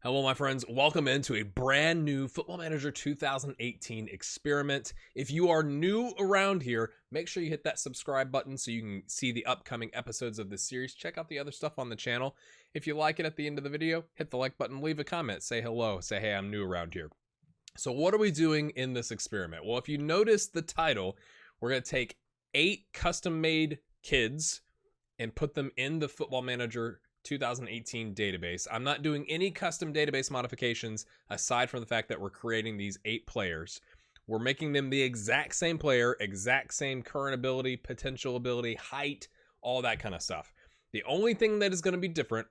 Hello, my friends. Welcome into a brand new Football Manager 2018 experiment. If you are new around here, make sure you hit that subscribe button so you can see the upcoming episodes of this series. Check out the other stuff on the channel. If you like it at the end of the video, hit the like button, leave a comment, say hello, say, hey, I'm new around here. So what are we doing in this experiment? Well, if you notice the title, we're going to take 8 custom-made kids and put them in the Football Manager 2018 database. I'm not doing any custom database modifications aside from the fact that we're creating these 8 players. We're making them the exact same player, exact same current ability, potential ability, height, all that kind of stuff. The only thing that is going to be different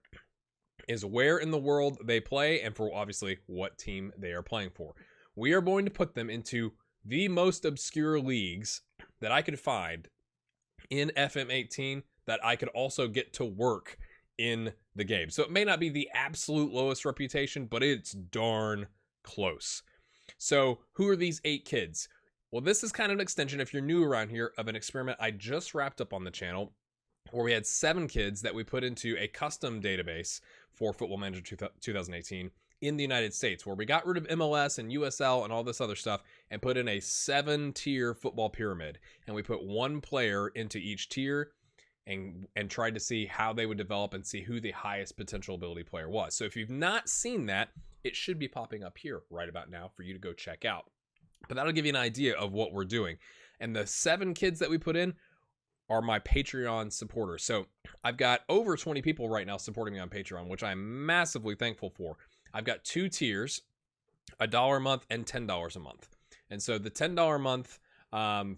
is where in the world they play and for obviously what team they are playing for. We are going to put them into the most obscure leagues that I could find in FM18 that I could also get to work in the game. So it may not be the absolute lowest reputation, but it's darn close. So who are these 8 kids? Well, this is kind of an extension, if you're new around here, of an experiment I just wrapped up on the channel where we had 7 kids that we put into a custom database for Football Manager 2018 in the United States, where we got rid of MLS and USL and all this other stuff and put in a 7-tier football pyramid. And we put 1 player into each tier and tried to see how they would develop and see who the highest potential ability player was. So if you've not seen that, it should be popping up here right about now for you to go check out. But that'll give you an idea of what we're doing. And the 7 kids that we put in are my Patreon supporters. So I've got over 20 people right now supporting me on Patreon, which I'm massively thankful for. I've got 2 tiers, $1 a month and $10 a month. And so the $10 a month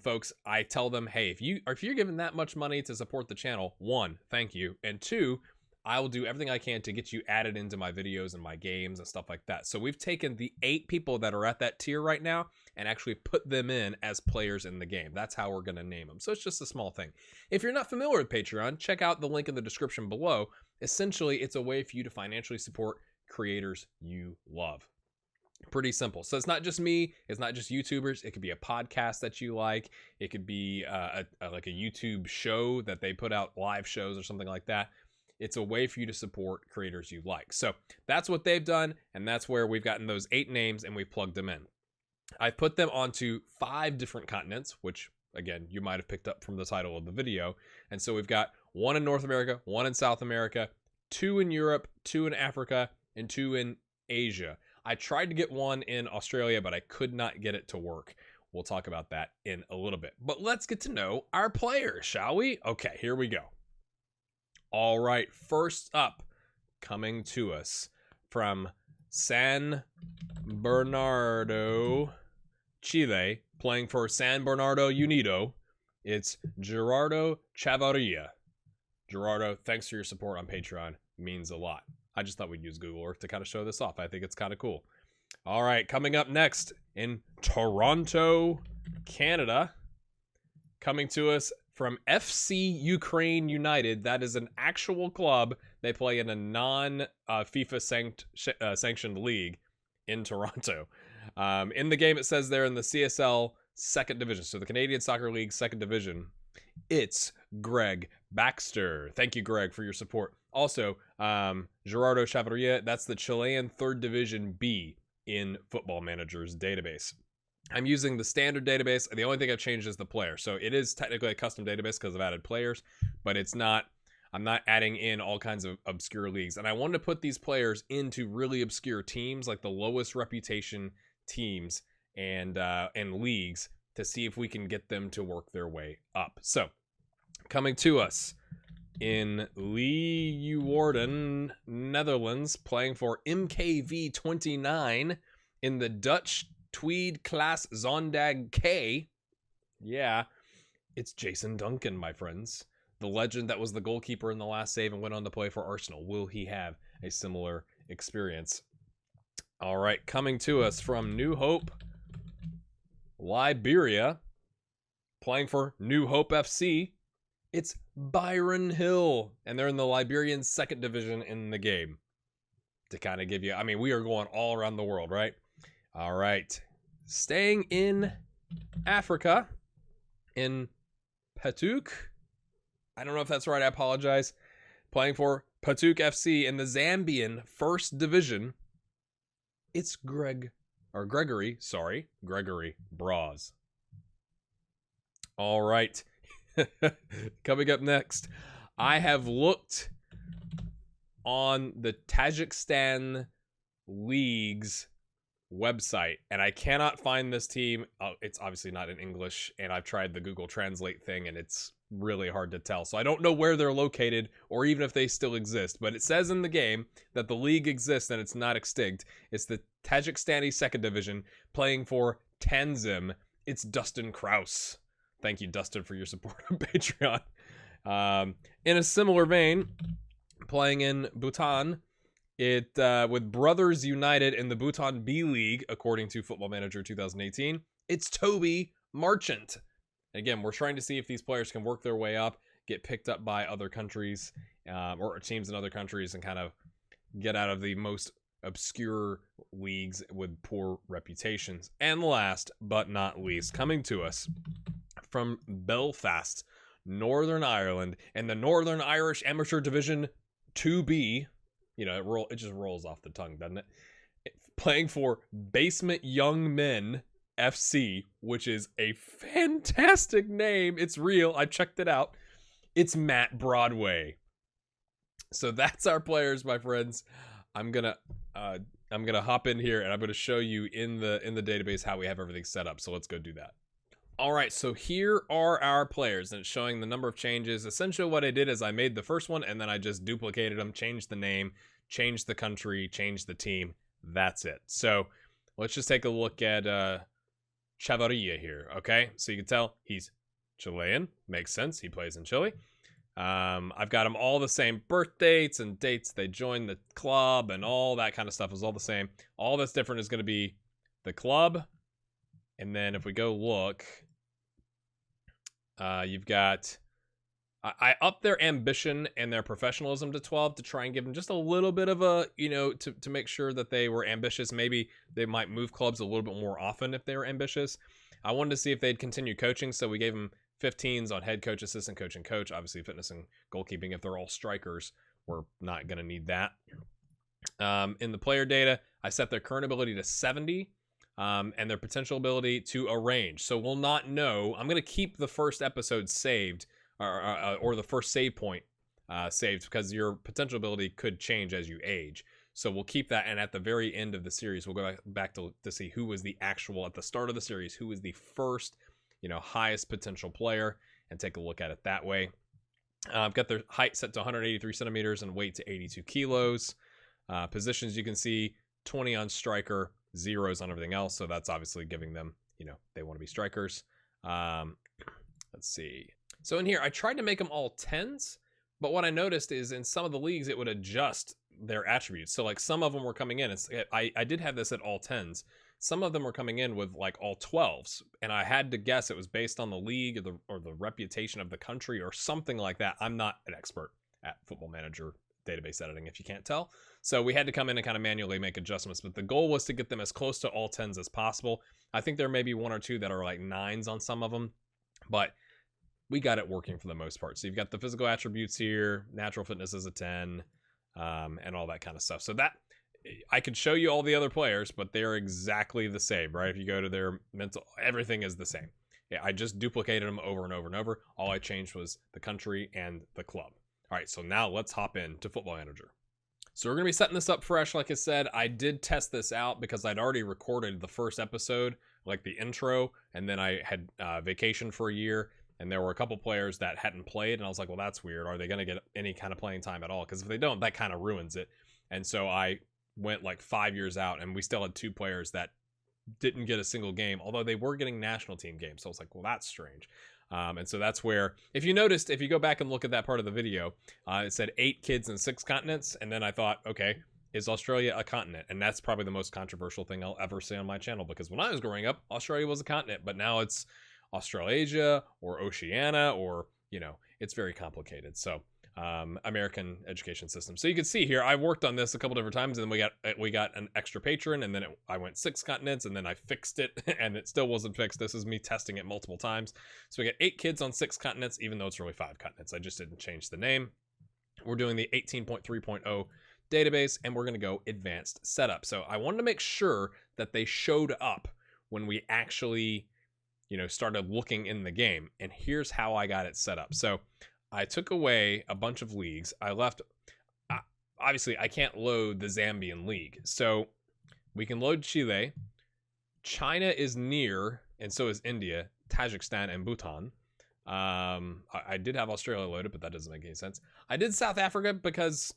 folks, I tell them, hey, if you're giving that much money to support the channel, 1, thank you, and 2, I will do everything I can to get you added into my videos and my games and stuff like that. So we've taken the 8 people that are at that tier right now and actually put them in as players in the game. That's how we're going to name them. So it's just a small thing. If you're not familiar with Patreon, check out the link in the description below. Essentially, it's a way for you to financially support creators you love. Pretty simple. So it's not just me, it's not just YouTubers, it could be a podcast that you like, it could be like a YouTube show that they put out, live shows or something like that. It's a way for you to support creators you like. So that's what they've done, and that's where we've gotten those 8 names and we've plugged them in. I've put them onto 5 different continents, which again, you might have picked up from the title of the video. And so we've got 1 in North America, 1 in South America, 2 in Europe, 2 in Africa, and 2 in Asia. I tried to get 1 in Australia, but I could not get it to work. We'll talk about that in a little bit. But let's get to know our players, shall we? Okay, here we go. All right, first up, coming to us from San Bernardo, Chile, playing for San Bernardo Unido, it's Gerardo Chavarria. Gerardo, thanks for your support on Patreon. Means a lot. I just thought we'd use Google Earth to kind of show this off. I think it's kind of cool. All right, coming up next in Toronto, Canada, coming to us from FC Ukraine United. That is an actual club. They play in a non-FIFA sanctioned league in Toronto. In the game, it says they're in the CSL 2nd Division, so the Canadian Soccer League 2nd Division. It's Greg Baxter. Thank you, Greg, for your support. Also, Gerardo Chavarria, that's the Chilean 3rd Division B in Football Manager's database. I'm using the standard database. The only thing I've changed is the player. So it is technically a custom database because I've added players, but it's not, I'm not adding in all kinds of obscure leagues. And I wanted to put these players into really obscure teams, like the lowest reputation teams and leagues, to see if we can get them to work their way up. So, coming to us in Leeuwarden, Netherlands, playing for MKV29 in the Dutch Tweede Class Zondag K. Yeah, it's Jason Duncan, my friends. The legend that was the goalkeeper in the last save and went on to play for Arsenal. Will he have a similar experience? All right, coming to us from New Hope, Liberia, playing for New Hope FC. It's Byron Hill, and they're in the Liberian 2nd Division in the game. To kind of give you, I mean, we are going all around the world, right? All right. Staying in Africa, in Patuk. I don't know if that's right. I apologize. Playing for Patuk FC in the Zambian 1st Division. It's Gregory Braz. All right. Coming up next, I have looked on the Tajikistan League's website, and I cannot find this team. It's obviously not in English, and I've tried the Google Translate thing, and it's really hard to tell. So I don't know where they're located or even if they still exist, but it says in the game that the league exists and it's not extinct. It's the Tajikistani second division playing for Tanzim. It's Dustin Kraus. Thank you, Dustin, for your support on Patreon. In a similar vein, playing in Bhutan, with Brothers United in the Bhutan B League, according to Football Manager 2018, it's Toby Marchant. Again, we're trying to see if these players can work their way up, get picked up by other countries, or teams in other countries, and kind of get out of the most obscure leagues with poor reputations. And last but not least, coming to us from Belfast, Northern Ireland, and the Northern Irish Amateur Division 2B. You know, it just rolls off the tongue, doesn't it? Playing for Basement Young Men FC, which is a fantastic name. It's real. I checked it out. It's Matt Broadway. So that's our players, my friends. I'm gonna hop in here and I'm gonna show you in the database how we have everything set up. So let's go do that. All right, so here are our players, and it's showing the number of changes. Essentially what I did is I made the first one and then I just duplicated them, changed the name, changed the country, changed the team. That's it. So let's just take a look at Chavarria here, okay? So you can tell he's Chilean. Makes sense. He plays in Chile. I've got them all the same birth dates and dates they joined the club, and all that kind of stuff is all the same. All that's different is going to be the club. And then if we go look, you've got, I upped their ambition and their professionalism to 12 to try and give them just a little bit of a, to make sure that they were ambitious. Maybe they might move clubs a little bit more often if they were ambitious. I wanted to see if they'd continue coaching, so we gave them 15s on head coach, assistant coach, and coach. Obviously, fitness and goalkeeping, if they're all strikers, we're not going to need that. In the player data, I set their current ability to 70. And their potential ability to arrange. So we'll not know. I'm going to keep the first episode saved, or the first save point saved, because your potential ability could change as you age. So we'll keep that, and at the very end of the series, we'll go back to see who was the actual, at the start of the series, who was the first, highest potential player, and take a look at it that way. I've got their height set to 183 centimeters and weight to 82 kilos. Positions, you can see 20 on striker, 0s on everything else, so that's obviously giving them, they want to be strikers. Let's see. So in here, I tried to make them all 10s, but what I noticed is in some of the leagues, it would adjust their attributes. So like some of them were coming in, I did have this at all 10s. Some of them were coming in with like all 12s, and I had to guess it was based on the league or the reputation of the country or something like that. I'm not an expert at Football Manager database editing, if you can't tell. So we had to come in and kind of manually make adjustments, but the goal was to get them as close to all 10s as possible. I think there may be one or two that are like 9s on some of them, but we got it working for the most part. So you've got the physical attributes here, natural fitness is a 10, and all that kind of stuff. So that, I could show you all the other players, but they're exactly the same, right? If you go to their mental, everything is the same. Yeah, I just duplicated them over and over and over. All I changed was the country and the club. All right, so now let's hop into Football Manager. So we're going to be setting this up fresh. Like I said, I did test this out because I'd already recorded the first episode, like the intro, and then I had vacation for a year, and there were a couple players that hadn't played, and I was like, well, that's weird. Are they going to get any kind of playing time at all? Because if they don't, that kind of ruins it. And so I went like 5 years out, and we still had 2 players that didn't get a single game, although they were getting national team games. So I was like, well, that's strange. And so that's where, if you noticed, if you go back and look at that part of the video, it said 8 kids in 6 continents. And then I thought, okay, is Australia a continent? And that's probably the most controversial thing I'll ever say on my channel, because when I was growing up, Australia was a continent, but now it's Australasia or Oceania, or, it's very complicated. So American education system. So you can see here, I worked on this a couple different times, and then we got an extra patron, and then I went 6 continents, and then I fixed it, and it still wasn't fixed. This is me testing it multiple times. So we got 8 kids on 6 continents, even though it's really 5 continents. I just didn't change the name. We're doing the 18.3.0 database, and we're going to go advanced setup. So I wanted to make sure that they showed up when we actually, started looking in the game. And here's how I got it set up. So I took away a bunch of leagues. I left, obviously I can't load the Zambian league. So we can load Chile. China is near, and so is India, Tajikistan, and Bhutan. I did have Australia loaded, but that doesn't make any sense. I did South Africa because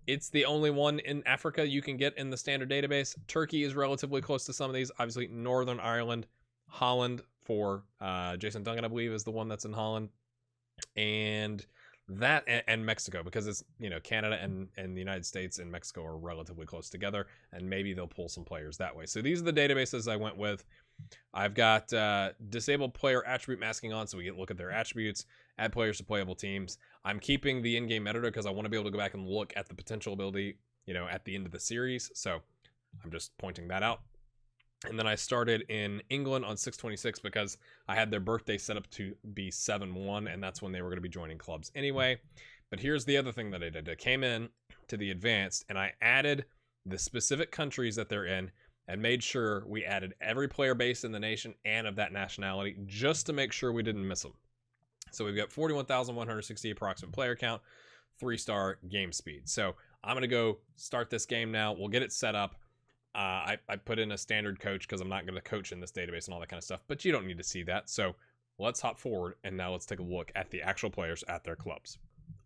it's the only one in Africa you can get in the standard database. Turkey is relatively close to some of these. Obviously, Northern Ireland, Holland for Jason Duncan, I believe, is the one that's in Holland. And that and Mexico, because it's, Canada and the United States and Mexico are relatively close together, and maybe they'll pull some players that way. So these are the databases I went with. I've got disabled player attribute masking on, so we get look at their attributes, add players to playable teams. I'm keeping the in-game metadata because I want to be able to go back and look at the potential ability, at the end of the series. So I'm just pointing that out. And then I started in England on 6/26 because I had their birthday set up to be 7/1, and that's when they were going to be joining clubs anyway. But here's the other thing that I did. I came in to the advanced, and I added the specific countries that they're in, and made sure we added every player base in the nation and of that nationality, just to make sure we didn't miss them. So we've got 41,160 approximate player count, 3-star game speed. So I'm going to go start this game now. We'll get it set up. I put in a standard coach because I'm not going to coach in this database and all that kind of stuff, but you don't need to see that. So let's hop forward, and now let's take a look at the actual players at their clubs.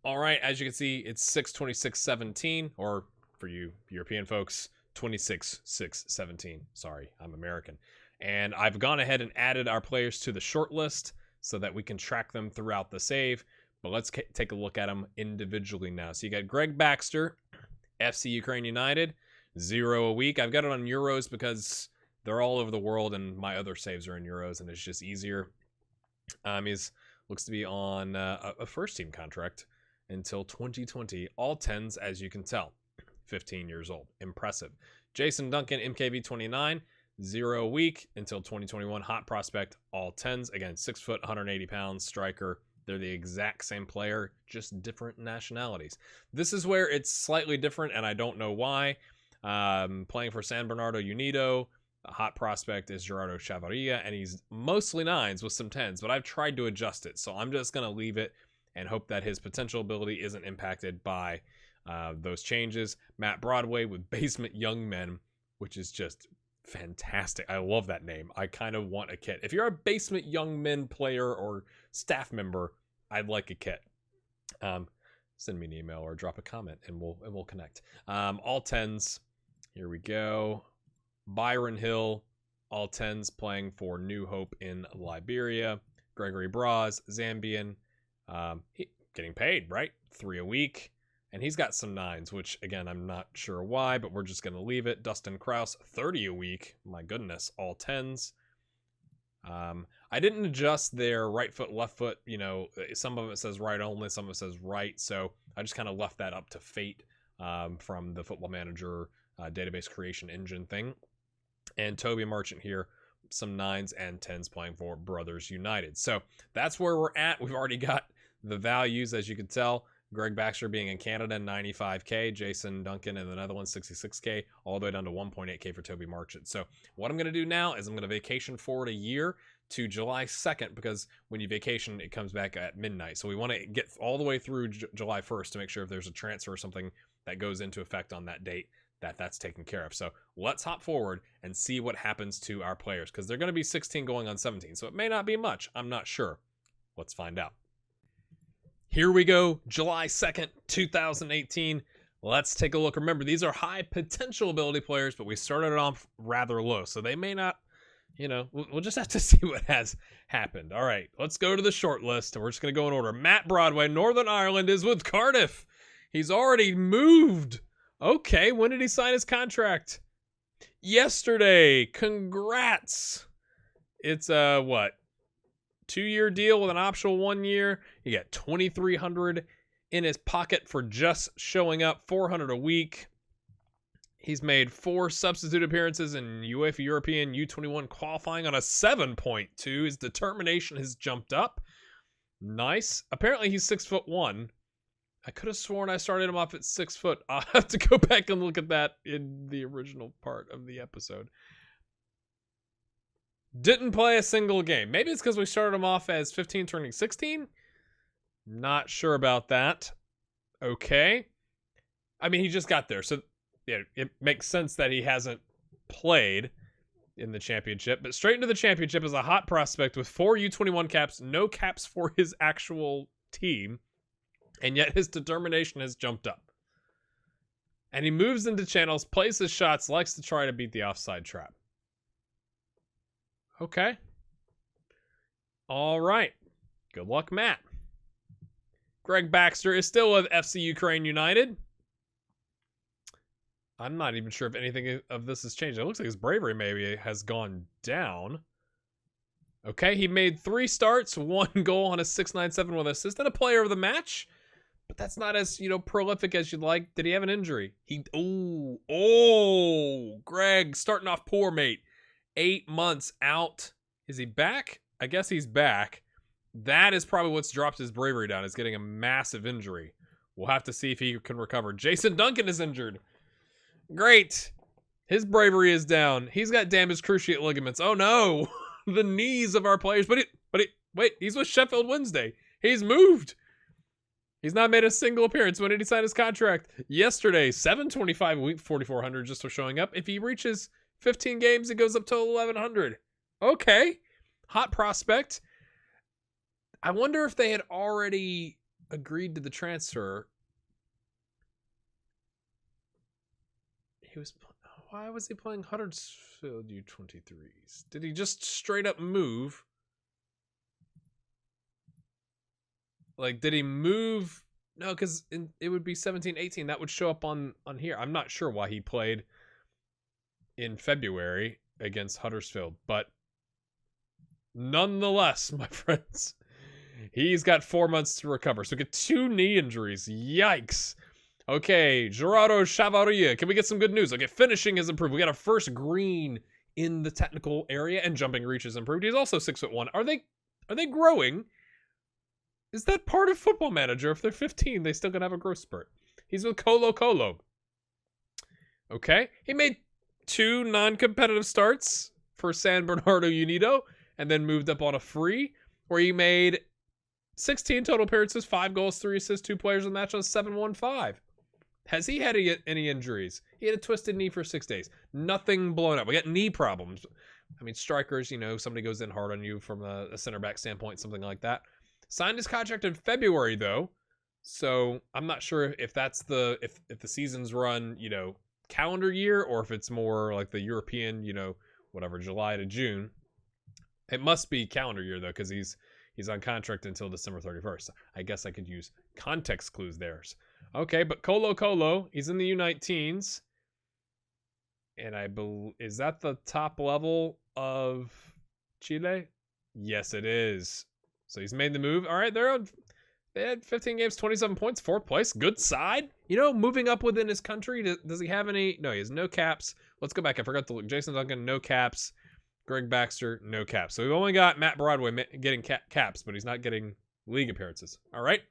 All right, as you can see, it's 6/26/17, or for you European folks, 26/6/17. Sorry, I'm American. And I've gone ahead and added our players to the short list so that we can track them throughout the save. But let's take a look at them individually now. So you got Greg Baxter, FC Ukraine United, 0 a week. I've got it on euros because they're all over the world, and my other saves are in euros, and it's just easier. He's looks to be on a first team contract until 2020. All 10s, as you can tell. 15 years old. Impressive. Jason Duncan, MKV 29, 0 a week until 2021. Hot prospect, all 10s. Again, 6 foot, 180 pounds, striker. They're the exact same player, just different nationalities. This is where it's slightly different, and I don't know why. Playing for San Bernardo Unido, a hot prospect is Gerardo Chavarria, and he's mostly 9s with some 10s, but I've tried to adjust it, so I'm just going to leave it and hope that his potential ability isn't impacted by those changes. Matt Broadway with Basement Young Men, which is just fantastic. I love that name. I kind of want a kit. If you're a Basement Young Men player or staff member, I'd like a kit. Send me an email or drop a comment, and we'll connect. All 10s. Here we go. Byron Hill, all 10s, playing for New Hope in Liberia. Gregory Braz, Zambian, getting paid, right? 3 a week. And he's got some 9s, which, again, I'm not sure why, but we're just going to leave it. Dustin Krause, 30 a week. My goodness, all 10s. I didn't adjust their right foot, left foot. Some of it says right only, some of it says right. So I just kind of left that up to fate from the Football Manager database creation engine thing. And Toby Merchant here, some 9s and 10s playing for Brothers United. So that's where we're at. We've already got the values, as you can tell. Greg Baxter being in Canada, 95K. Jason Duncan in the Netherlands, 66K, all the way down to 1.8K for Toby Marchant. So what I'm going to do now is I'm going to vacation forward a year to July 2nd, because when you vacation, it comes back at midnight. So we want to get all the way through July 1st to make sure if there's a transfer or something that goes into effect on that date, that's taken care of. So let's hop forward and see what happens to our players, because they're going to be 16 going on 17. So it may not be much. I'm not sure. Let's find out. Here we go, July 2nd, 2018. Let's take a look. Remember, these are high potential ability players, but we started off rather low, so they may not, we'll just have to see what has happened. All right, let's go to the short list, and we're just going to go in order. Matt Broadway, Northern Ireland, is with Cardiff. He's already moved. Okay, when did he sign his contract? Yesterday. Congrats. It's what? 2-year deal with an optional 1 year. You got $2,300 in his pocket for just showing up, $400 a week. He's made 4 substitute appearances in UEFA European U21 qualifying on a 7.2. His determination has jumped up. Nice. Apparently he's 6'1", I could have sworn I started him off at 6 foot. I'll have to go back and look at that in the original part of the episode. Didn't play a single game. Maybe it's because we started him off as 15 turning 16. Not sure about that. Okay. I mean, he just got there. So yeah, it makes sense that he hasn't played in the championship. But straight into the championship as a hot prospect with 4 U21 caps. No caps for his actual team. And yet his determination has jumped up. And he moves into channels, plays his shots, likes to try to beat the offside trap. Okay. All right. Good luck, Matt. Greg Baxter is still with FC Ukraine United. I'm not even sure if anything of this has changed. It looks like his bravery maybe has gone down. Okay, he made 3 starts, 1 goal on a 6.97 with assist, and a player of the match. But that's not as, prolific as you'd like. Did he have an injury? Greg, starting off poor, mate. 8 months out. Is he back? I guess he's back. That is probably what's dropped his bravery down, is getting a massive injury. We'll have to see if he can recover. Jason Duncan is injured. Great. His bravery is down. He's got damaged cruciate ligaments. Oh no. The knees of our players. Wait, he's with Sheffield Wednesday. He's moved. He's not made a single appearance. When did he sign his contract? Yesterday, $725 a week, $4,400 just for showing up. If he reaches 15 games, it goes up to $1,100. Okay. Hot prospect. I wonder if they had already agreed to the transfer. Why was he playing Huddersfield U23s? Did he just straight up move? Like, did he move? No, because it would be 17, 18. That would show up on here. I'm not sure why he played in February against Huddersfield, but nonetheless, my friends, he's got 4 months to recover. So get 2 knee injuries. Yikes. Okay, Gerardo Chavaria. Can we get some good news? Okay, finishing has improved. We got a first green in the technical area, and jumping reach has improved. He's also 6'1". Are they growing? Is that part of Football Manager? If they're 15, they still gonna have a growth spurt. He's with Colo Colo. Okay, he made 2 non-competitive starts for San Bernardo Unido, and then moved up on a free, where he made 16 total appearances, 5 goals, 3 assists, 2 players in the match on 7-1-5. Has he had any injuries? He had a twisted knee for 6 days. Nothing blown up. We got knee problems. I mean, strikers, somebody goes in hard on you from a center back standpoint, something like that. Signed his contract in February, though. So I'm not sure if that's if the seasons run, calendar year, or if it's more like the European, whatever, July to June. It must be calendar year, though, because he's on contract until December 31st. I guess I could use context clues there. Okay, but Colo Colo, he's in the U19s. And I believe, is that the top level of Chile? Yes, it is. So he's made the move. All right, they had 15 games, 27 points, 4th place. Good side. Moving up within his country. Does he have any? No, he has no caps. Let's go back. I forgot to look. Jason Duncan, no caps. Greg Baxter, no caps. So we've only got Matt Broadway getting caps, but he's not getting league appearances. All right.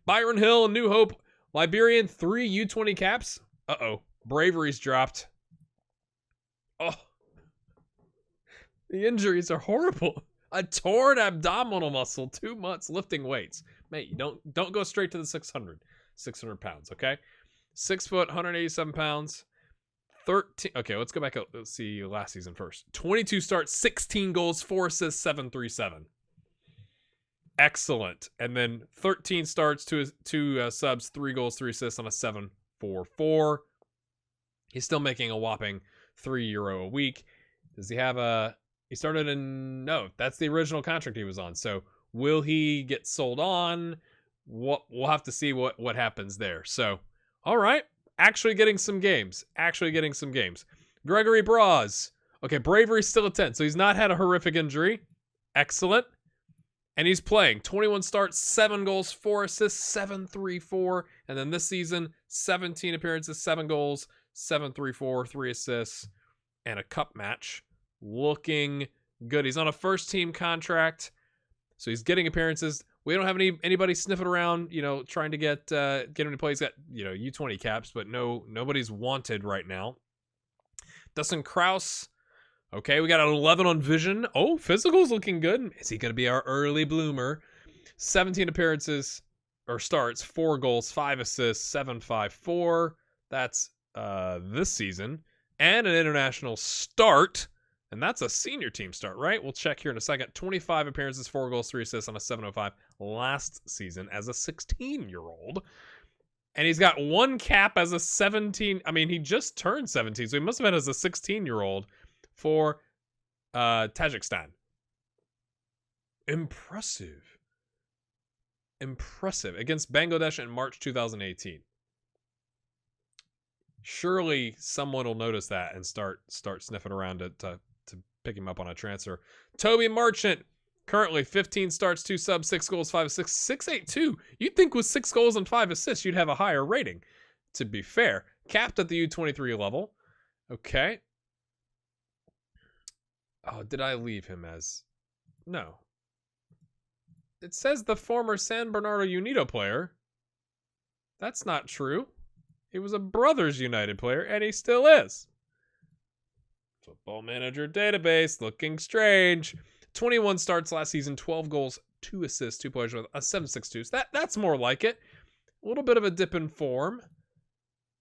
Byron Hill, New Hope, Liberian, 3 U20 caps. Uh-oh. Bravery's dropped. Oh. The injuries are horrible. A torn abdominal muscle, 2 months lifting weights. Mate, you don't go straight to the 600 pounds, okay? 6 foot, 187 pounds. 13. Okay, let's go back. Let's see last season first. 22 starts, 16 goals, 4 assists, 7.37. Excellent. And then 13 starts, 2 subs, 3 goals, 3 assists on a 7.44. He's still making a whopping €3 a week. Does he have he started in, no, that's the original contract he was on. So will he get sold on? We'll have to see what happens there. So, all right. Actually getting some games. Gregory Braz. Okay, Bravery's still a 10, so he's not had a horrific injury. Excellent. And he's playing 21 starts, 7 goals, 4 assists, 7.34. And then this season, 17 appearances, 7 goals, 7.34, 3 assists, and a cup match. Looking good. He's on a first team contract, so he's getting appearances. We don't have anybody sniffing around, trying to get him to play. He's got, U20 caps, but nobody's wanted right now. Dustin Krause. Okay, we got an 11 on vision. Oh, physical's looking good. Is he going to be our early bloomer? 17 appearances or starts, 4 goals, 5 assists, 7.54. That's this season. And an international start. And that's a senior team start, right? We'll check here in a second. 25 appearances, 4 goals, 3 assists on a 7.05 last season as a 16-year-old. And he's got 1 cap as a 17. I mean, he just turned 17, so he must have been as a 16-year-old for Tajikistan. Impressive. Against Bangladesh in March 2018. Surely someone will notice that and start sniffing around to pick him up on a transfer. Toby Marchant, currently 15 starts, 2 subs, 6 goals, 5 assists, 6.82. You'd think with 6 goals and 5 assists, you'd have a higher rating, to be fair. Capped at the U23 level. Okay. Oh, did I leave him as... No. It says the former San Bernardo Unido player. That's not true. He was a Brothers United player, and he still is. Football Manager database, looking strange. 21 starts last season, 12 goals, 2 assists, 2 players with a 7.62. So that's more like it. A little bit of a dip in form.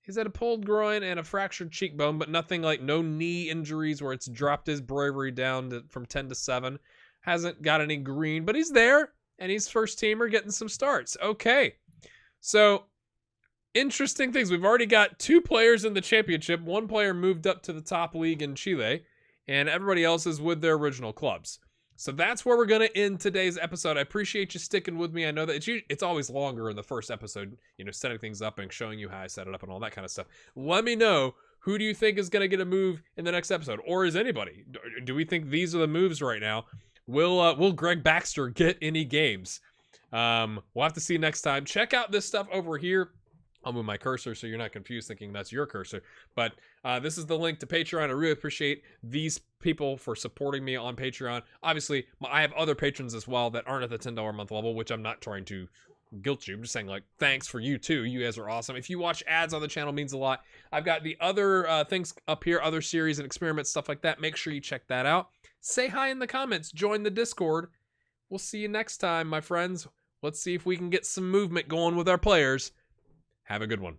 He's had a pulled groin and a fractured cheekbone, but nothing like no knee injuries where it's dropped his bravery down from 10 to 7. Hasn't got any green, but he's there, and he's first teamer getting some starts. Okay. So, interesting things. We've already got 2 players in the championship. 1 player moved up to the top league in Chile, and everybody else is with their original clubs. So that's where we're going to end today's episode. I appreciate you sticking with me. I know that it's always longer in the first episode, setting things up and showing you how I set it up and all that kind of stuff. Let me know, who do you think is going to get a move in the next episode? Or is anybody? Do we think these are the moves right now? Will Greg Baxter get any games? We'll have to see next time. Check out this stuff over here. I'll move my cursor so you're not confused thinking that's your cursor. But this is the link to Patreon. I really appreciate these people for supporting me on Patreon. Obviously, I have other patrons as well that aren't at the $10 a month level, which I'm not trying to guilt you. I'm just saying, thanks for you too. You guys are awesome. If you watch ads on the channel, it means a lot. I've got the other things up here, other series and experiments, stuff like that. Make sure you check that out. Say hi in the comments. Join the Discord. We'll see you next time, my friends. Let's see if we can get some movement going with our players. Have a good one.